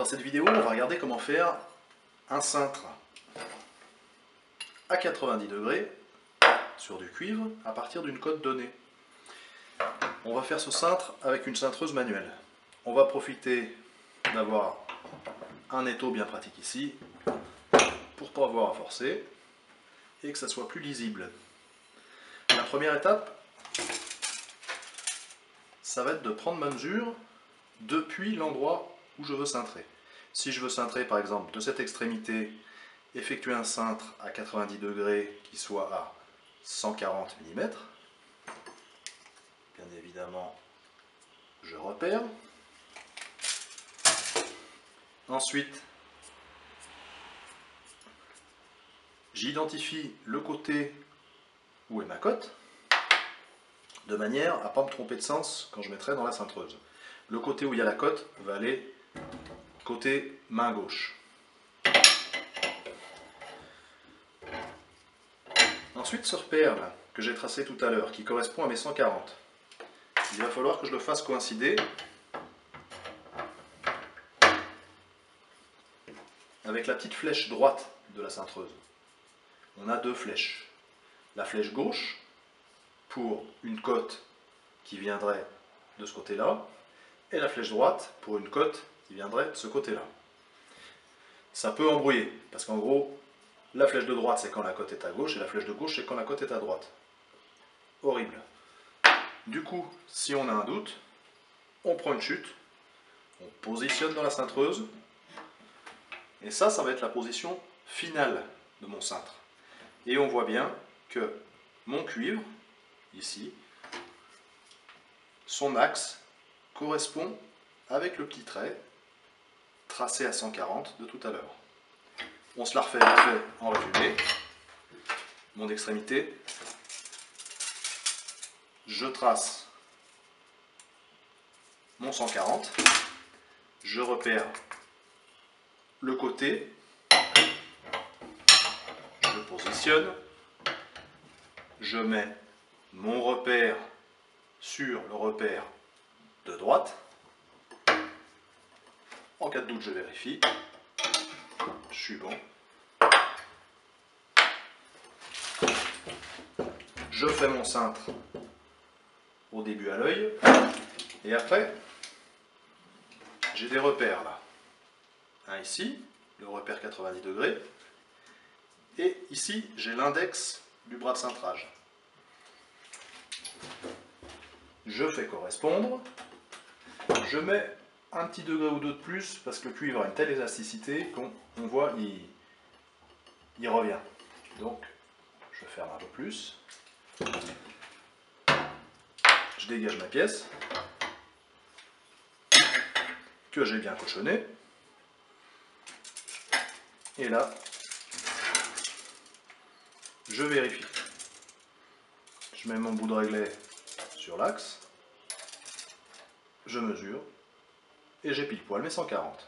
Dans cette vidéo, on va regarder comment faire un cintre à 90 degrés sur du cuivre à partir d'une cote donnée. On va faire ce cintre avec une cintreuse manuelle. On va profiter d'avoir un étau bien pratique ici pour ne pas avoir à forcer et que ça soit plus lisible. La première étape, ça va être de prendre ma mesure depuis l'endroit où je veux cintrer. Si je veux cintrer par exemple de cette extrémité, effectuer un cintre à 90 degrés qui soit à 140 mm, bien évidemment je repère. Ensuite, j'identifie le côté où est ma cote, de manière à ne pas me tromper de sens quand je mettrai dans la cintreuse. Le côté où il y a la cote va aller côté main gauche. Ensuite, ce repère là, que j'ai tracé tout à l'heure, qui correspond à mes 140, il va falloir que je le fasse coïncider avec la petite flèche droite de la cintreuse. On a deux flèches. La flèche gauche pour une cote qui viendrait de ce côté-là, et la flèche droite pour une cote qui viendrait de ce côté-là. Ça peut embrouiller, parce qu'en gros, la flèche de droite c'est quand la cote est à gauche, et la flèche de gauche c'est quand la cote est à droite. Horrible. Du coup, si on a un doute, on prend une chute, on positionne dans la cintreuse, et ça va être la position finale de mon cintre. Et on voit bien que mon cuivre, ici, son axe correspond avec le petit trait tracé à 140 de tout à l'heure. On se la refait vite fait en résumé. Mon extrémité, je trace mon 140, je repère le côté, je positionne, je mets mon repère sur le repère de droite. En cas de doute, je vérifie. Je suis bon. Je fais mon cintre au début à l'œil. Et après, j'ai des repères là. Un ici, le repère 90 degrés. Et ici, j'ai l'index du bras de cintrage. Je fais correspondre. Je mets un petit degré ou deux de plus parce que le cuivre a une telle élasticité qu'on voit il revient. Donc je ferme un peu plus. Je dégage ma pièce que j'ai bien cochonnée. Et là, je vérifie. Je mets mon bout de réglet sur l'axe. Je mesure. Et j'ai pile poil mes 140.